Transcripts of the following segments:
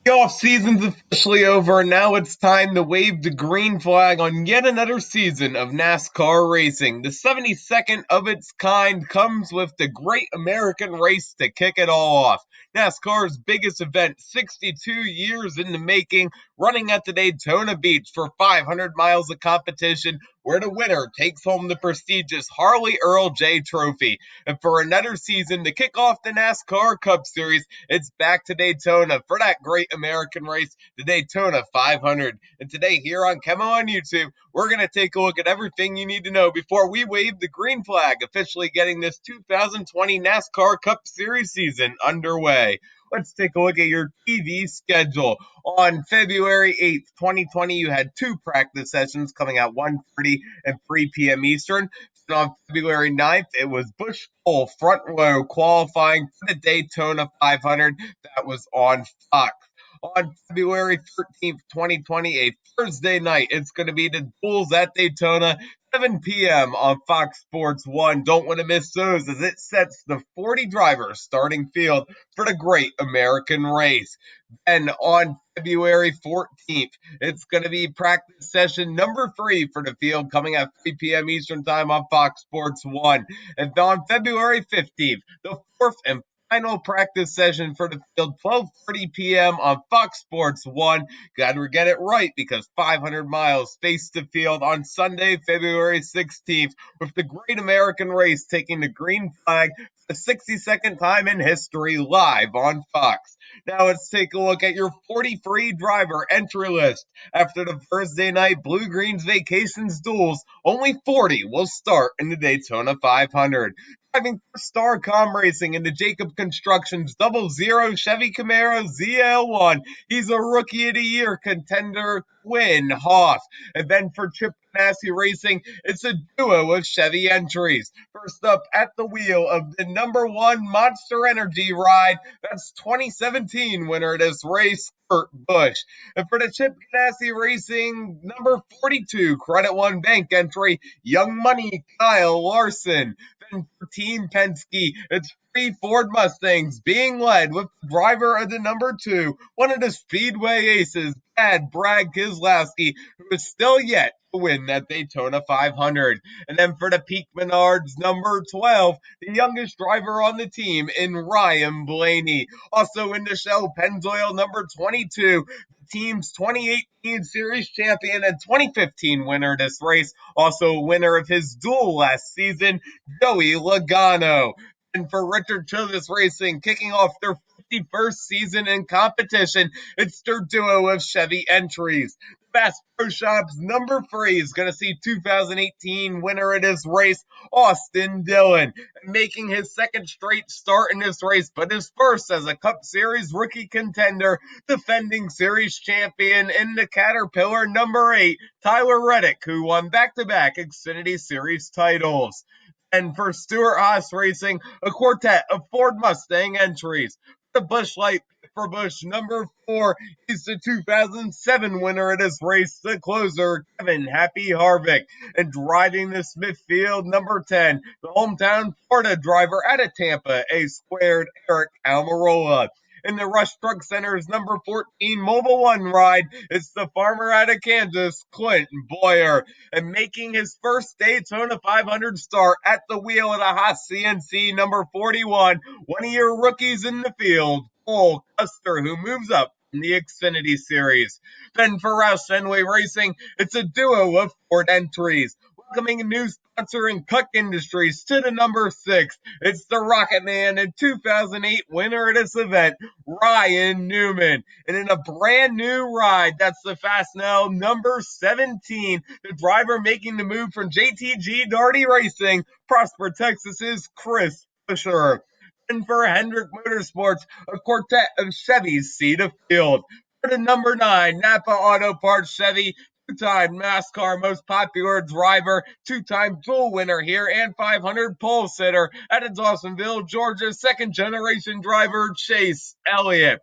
The off season's officially over, and now it's time to wave the green flag on yet another season of NASCAR racing. The 72nd of its kind comes with the Great American Race to kick it all off. NASCAR's biggest event, 62 years in the making, running at the Daytona Beach for 500 miles of competition, where the winner takes home the prestigious Harley Earl J Trophy. And for another season to kick off the NASCAR Cup Series, it's back to Daytona for that great American race, the Daytona 500. And today, here on KEMMO on YouTube, we're going to take a look at everything you need to know before we wave the green flag, officially getting this 2020 NASCAR Cup Series season underway. Let's take a look at your TV schedule. On February 8th, 2020, you had two practice sessions coming out 1:30 and 3 p.m. Eastern. And on February 9th, it was Busch Cole front row qualifying for the Daytona 500. That was on Fox. On February 13th, 2020, a Thursday night, it's going to be the duels at Daytona, 7 p.m. on Fox Sports 1. Don't want to miss those, as it sets the 40 drivers starting field for the Great American Race. And on February 14th, it's going to be practice session number 3 for the field, coming at 3 p.m. Eastern Time on Fox Sports 1. And on February 15th, the fourth and final practice session for the field, 12:30 p.m. on Fox Sports 1. Gotta get it right, because 500 miles face the field on Sunday, February 16th, with the Great American Race taking the green flag for the 62nd time in history, live on Fox. Now let's take a look at your 43 driver entry list. After the Thursday night Blue Greens Vacations duels, only 40 will start in the Daytona 500. Driving for Starcom Racing in the Jacob Constructions 00 Chevy Camaro ZL1, he's a Rookie of the Year contender, Quinn Hoff. And then for Chip Ganassi Racing, it's a duo of Chevy entries. First up at the wheel of the number 1 Monster Energy ride, that's 2017 winner of this race, Kurt Busch. And for the Chip Ganassi Racing number 42 Credit One Bank entry, Young Money Kyle Larson. Then for Team Penske, it's 3 Ford Mustangs being led with the driver of the number 2, one of the Speedway aces, Brad Keselowski, who is still yet to win that Daytona 500. And then for the Peak Menards number 12, the youngest driver on the team in Ryan Blaney. Also in the show, Pennzoil number 22, the team's 2018 Series champion and 2015 winner of this race, also winner of his duel last season, Joey Logano. And for Richard Childress Racing, kicking off their 51st season in competition, it's their duo of Chevy entries. Bass Pro Shops number 3 is going to see 2018 winner of this race, Austin Dillon, making his second straight start in this race, but his first as a Cup Series rookie contender, defending series champion in the Caterpillar number 8, Tyler Reddick, who won back-to-back Xfinity Series titles. And for Stewart Haas Racing, a quartet of Ford Mustang entries. The Busch Light for Busch number 4 is the 2007 winner of this race, the closer, Kevin Happy Harvick. And driving the Smithfield number 10, the hometown Florida driver out of Tampa, A squared Aric Almirola. In the Rush Truck Center's number 14 Mobile One ride, it's the farmer out of Kansas, Clint Boyer. And making his first Daytona 500 start at the wheel of the Haas CNC number 41, one of your rookies in the field, Cole Custer, who moves up in the Xfinity Series. Then for Roush Fenway Racing, it's a duo of Ford entries. Welcoming a new sponsor in Cuck Industries to the number 6, it's the Rocket Man and 2008 winner of this event, Ryan Newman. And in a brand new ride, that's the Fast Now number 17, the driver making the move from JTG Darty Racing, Prosper, Texas's Chris Fisher. And for Hendrick Motorsports, a quartet of Chevys see the field. For the number 9 Napa Auto Parts Chevy, 2-time NASCAR most popular driver, 2-time dual winner here, and 500 pole sitter out of Dawsonville, Georgia, second-generation driver Chase Elliott.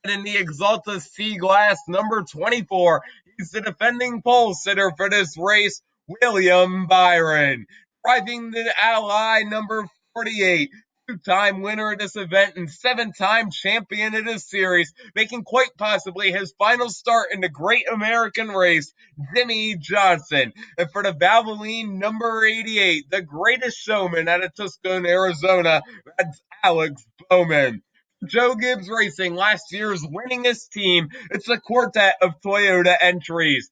And in the Exalta C-Glass number 24, he's the defending pole sitter for this race, William Byron. Driving the Ally number 48, two-time winner of this event and seven-time champion of this series, making quite possibly his final start in the Great American Race, Jimmie Johnson. And for the Valvoline number 88, the greatest showman out of Tucson, Arizona, that's Alex Bowman. Joe Gibbs Racing, last year's winningest team, it's a quartet of Toyota entries.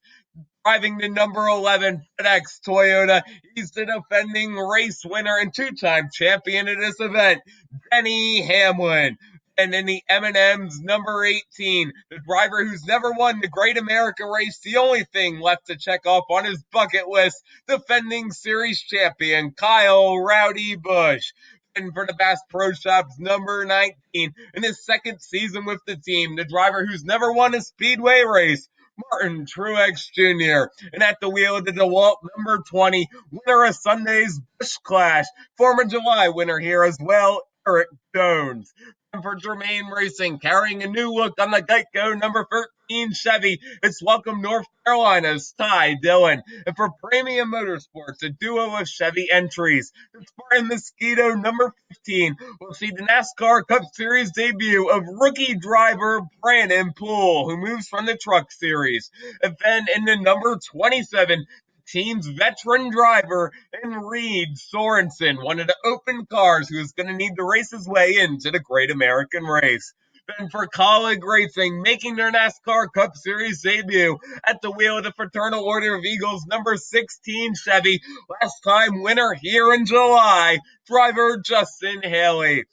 Driving the number 11 FedEx Toyota, he's the defending race winner and two-time champion of this event, Denny Hamlin. And in the M&M's number 18, the driver who's never won the Great American Race, the only thing left to check off on his bucket list, defending series champion, Kyle Rowdy Busch. And for the Bass Pro Shops number 19, in his second season with the team, the driver who's never won a speedway race, Martin Truex Jr. And at the wheel of the DeWalt number 20, winner of Sunday's Busch Clash, former July winner here as well, ARIC Jones. And for Germain Racing, carrying a new look on the Geico number 13 Chevy, it's Welcome North Carolina's Ty Dillon. And for Premium Motorsports, a duo of Chevy entries, it's Spartan Mosquito number 15. We'll see the NASCAR Cup Series debut of rookie driver Brandon Poole, who moves from the Truck Series. And then in the number 27, team's veteran driver and Reed Sorensen, one of the open cars who's going to need to race his way into the Great American Race. Then for KAULIG Racing, making their NASCAR Cup Series debut at the wheel of the Fraternal Order of Eagles number 16 Chevy, last time winner here in July, driver Justin Haley.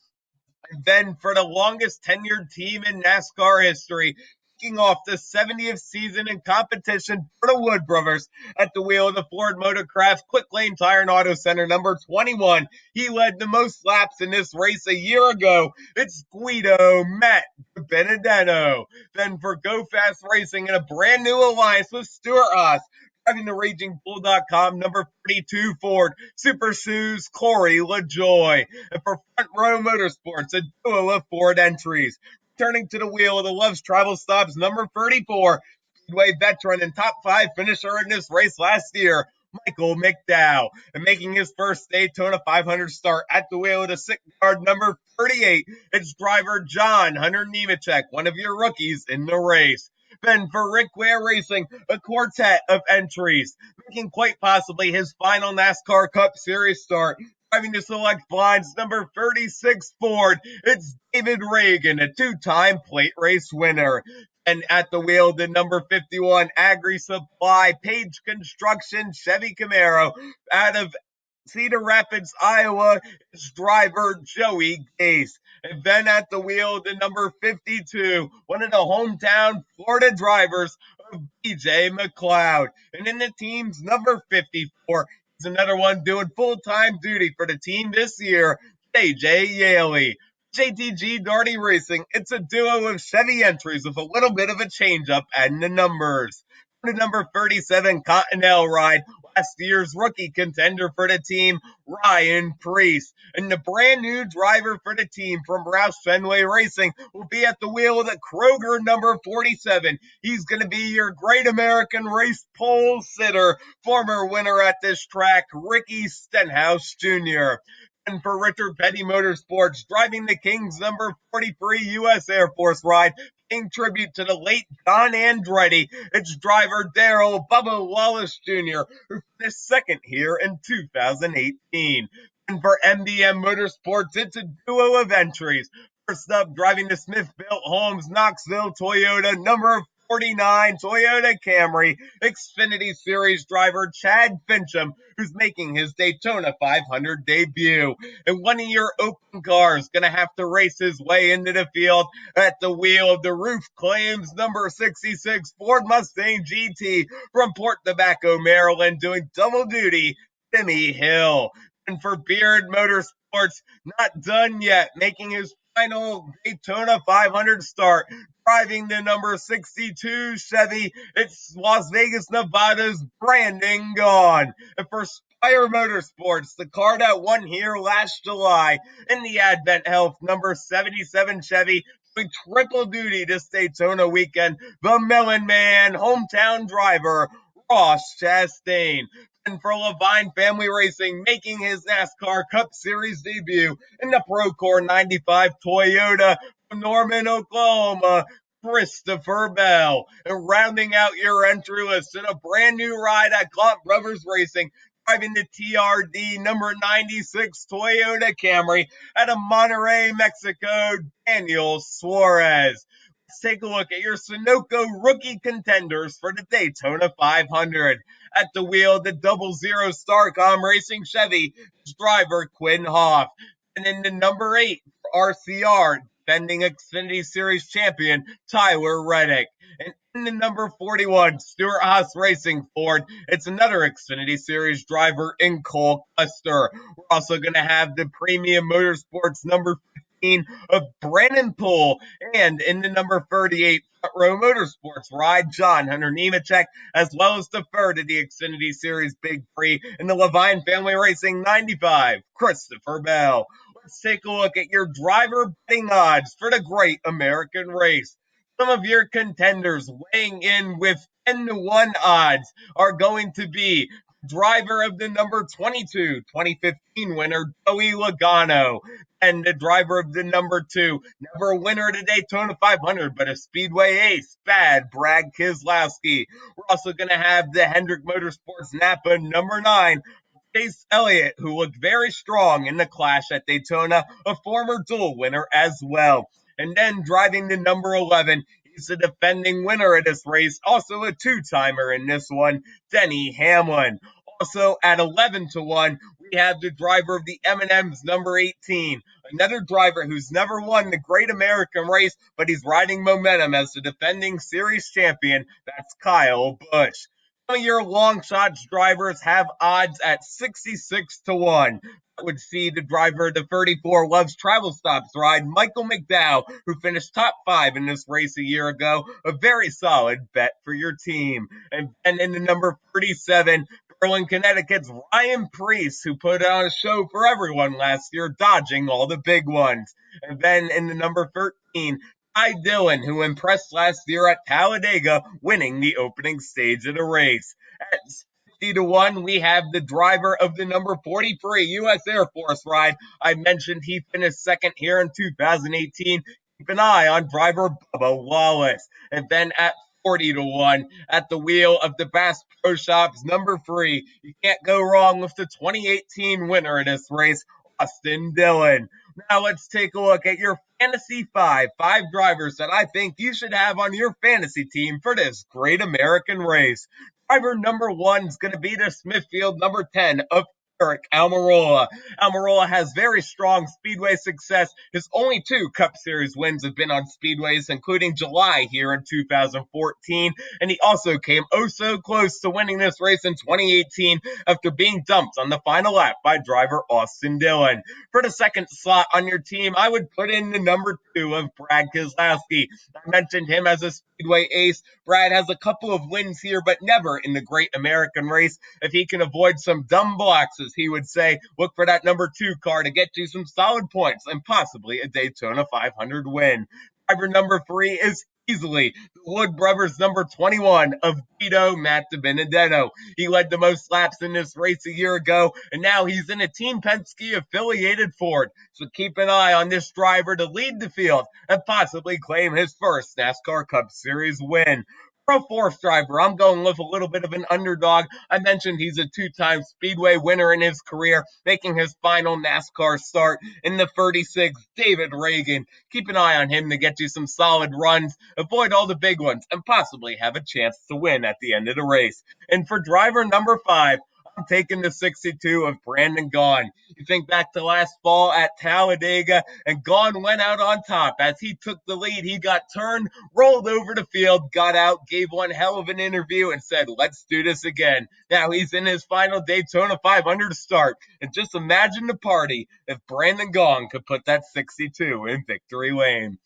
And then for the longest tenured team in NASCAR history, kicking off the 70th season in competition for the Wood Brothers at the wheel of the Ford Motorcraft Quick Lane Tire and Auto Center number 21. He led the most laps in this race a year ago. It's Guido Matt Benedetto. Then for Go Fast Racing in a brand new alliance with Stuart Haas, driving the RagingBull.com number 42 Ford Super Shoes Corey LaJoy. And for Front Row Motorsports, a duo of Ford entries. Turning to the wheel of the Love's Travel Stops number 34, Speedway veteran and top 5 finisher in this race last year, Michael McDowell. And making his first Daytona 500 start at the wheel of the Sick Guard number 38, it's driver John Hunter Nemechek, one of your rookies in the race. Then for Rick Ware Racing, a quartet of entries, making quite possibly his final NASCAR Cup Series start. Driving the Select Blinds number 36 Ford, it's David Reagan, a two-time plate race winner. And at the wheel, the number 51 Agri Supply Page Construction Chevy Camaro out of Cedar Rapids, Iowa, is driver Joey Gase. And then at the wheel, the number 52, one of the hometown Florida drivers of BJ McLeod. And in the team's number 54, he's another one doing full-time duty for the team this year, JJ Yaley. JTG Darty Racing, it's a duo of Chevy entries with a little bit of a change-up in the numbers. The number 37 Continental ride, last year's rookie contender for the team, Ryan Preece. And the brand new driver for the team from Roush Fenway Racing will be at the wheel of the Kroger number 47. He's going to be your Great American Race pole sitter, former winner at this track, Ricky Stenhouse Jr. And for Richard Petty Motorsports, driving the Kings number 43 U.S. Air Force ride, paying tribute to the late Don Andretti, it's driver Darrell Bubba Wallace Jr., who finished second here in 2018. And for MDM Motorsports, it's a duo of entries. First up, driving the Smith-Built Holmes Knoxville Toyota number 49 Toyota Camry, Xfinity Series driver Chad Fincham, who's making his Daytona 500 debut. And one of your open cars going to have to race his way into the field at the wheel of the Roof Claims number 66 Ford Mustang GT from Port Tobacco, Maryland, doing double duty, Timmy Hill. And for Beard Motorsports, not done yet, making his final Daytona 500 start, driving the number 62 Chevy, it's Las Vegas, Nevada's Brandon Gaughan. And for Spire Motorsports, the car that won here last July in the Advent Health number 77 Chevy, doing triple duty this Daytona weekend, the Melon Man hometown driver, Ross Chastain. win for Levine Family Racing, making his NASCAR Cup Series debut in the Procore 95 Toyota from Norman, Oklahoma, Christopher Bell. And rounding out your entry list in a brand new ride at Gaunt Brothers Racing, driving the TRD number 96 Toyota Camry out of Monterrey, Mexico, Daniel Suarez. Let's take a look at your Sunoco rookie contenders for the Daytona 500. At the wheel, the 00 Starcom Racing Chevy, driver Quinn Hoff. And in the number 8 for RCR, defending Xfinity Series champion Tyler Reddick. And in the number 41 Stuart Haas Racing Ford, it's another Xfinity Series driver in Cole Custer. We're also going to have the Premium Motorsports number 15 of Brandon Poole, and in the number 38 Front Row Motorsports ride John Hunter Nemechek, as well as the third of the Xfinity Series Big Three in the Levine Family Racing 95, Christopher Bell. Let's take a look at your driver betting odds for the Great American Race. Some of your contenders weighing in with 10-1 odds are going to be driver of the number 22 2015 winner Joey Logano, and the driver of the number 2, never a winner at a Daytona 500, but a Speedway ace, Brad Keselowski. We're also going to have the Hendrick Motorsports Napa number 9, Chase Elliott, who looked very strong in the clash at Daytona, a former dual winner as well. And then driving the number 11, he's the defending winner of this race, also a two-timer in this one, Denny Hamlin. Also at 11-1, we have the driver of the M&M's number 18, another driver who's never won the Great American Race, but he's riding momentum as the defending series champion. That's Kyle Busch. Some of your long shots drivers have odds at 66-1. That would see the driver of the 34 Loves Travel Stops ride, Michael McDowell, who finished top 5 in this race a year ago, a very solid bet for your team. And in the number 37, Berlin, Connecticut's Ryan Preece, who put on a show for everyone last year, dodging all the big ones. And then in the number 13, Ty Dillon, who impressed last year at Talladega, winning the opening stage of the race. At 50-1, we have the driver of the number 43 U.S. Air Force ride. I mentioned he finished second here in 2018. Keep an eye on driver Bubba Wallace. And then at 40-1, at the wheel of the Bass Pro Shops number 3, you can't go wrong with the 2018 winner of this race, Austin Dillon. Now let's take a look at your Fantasy 5 drivers that I think you should have on your fantasy team for this Great American Race. Driver number 1 is going to be the Smithfield number 10 of ARIC Almirola. Almirola has very strong speedway success. His only 2 Cup Series wins have been on speedways, including July here in 2014, and he also came oh so close to winning this race in 2018 after being dumped on the final lap by driver Austin Dillon. For the second slot on your team, I would put in the number 2 of Brad Keselowski. I mentioned him as a speedway ace. Brad has a couple of wins here, but never in the Great American Race. If he can avoid some dumb blocks, as he would say, look for that number 2 car to get you some solid points and possibly a Daytona 500 win. Driver number 3 is easily the Wood Brothers number 21 of Vito Matt DiBenedetto. He led the most laps in this race a year ago, and now he's in a Team Penske affiliated Ford. So keep an eye on this driver to lead the field and possibly claim his first NASCAR Cup Series win. For a 4th driver, I'm going with a little bit of an underdog. I mentioned he's a 2-time Speedway winner in his career, making his final NASCAR start in the 36, David Reagan. Keep an eye on him to get you some solid runs, avoid all the big ones, and possibly have a chance to win at the end of the race. And for driver number 5, I'm taking the 62 of Brandon Gaughan. You think back to last fall at Talladega, and Gaughan went out on top. As he took the lead, he got turned, rolled over the field, got out, gave one hell of an interview, and said, let's do this again. Now he's in his final Daytona 500 start. And just imagine the party if Brandon Gaughan could put that 62 in victory lane.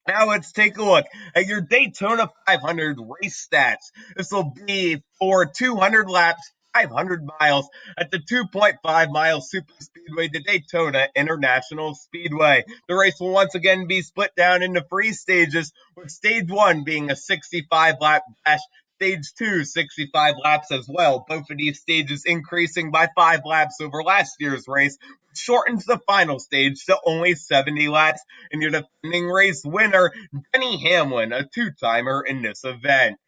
Now let's take a look at your Daytona 500 race stats. This will be for 200 laps, 500 miles at the 2.5 mile super speedway, the Daytona International Speedway. The race will once again be split down into 3 stages, with stage 1 being a 65 lap dash, Stage 2, 65 laps as well. Both of these stages increasing by 5 laps over last year's race, shortens the final stage to only 70 laps. And your defending race winner, Denny Hamlin, a two-timer in this event.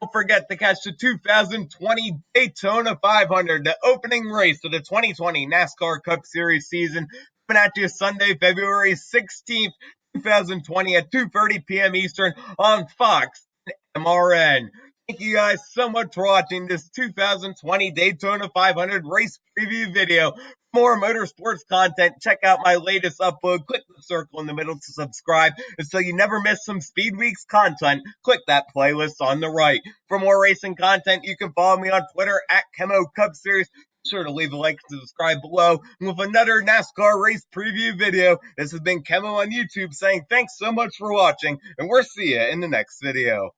Don't forget to catch the 2020 Daytona 500, the opening race of the 2020 NASCAR Cup Series season, coming at you Sunday, February 16th, 2020 at 2:30 p.m. Eastern on Fox and MRN. Thank you guys so much for watching this 2020 Daytona 500 race preview video. For more motorsports content, check out my latest upload. Click the circle in the middle to subscribe. And so you never miss some Speed Weeks content, click that playlist on the right. For more racing content, you can follow me on Twitter at KEMMO Cup Series. Be sure to leave a like and subscribe below. And with another NASCAR race preview video, this has been KEMMO on YouTube saying thanks so much for watching, and we'll see you in the next video.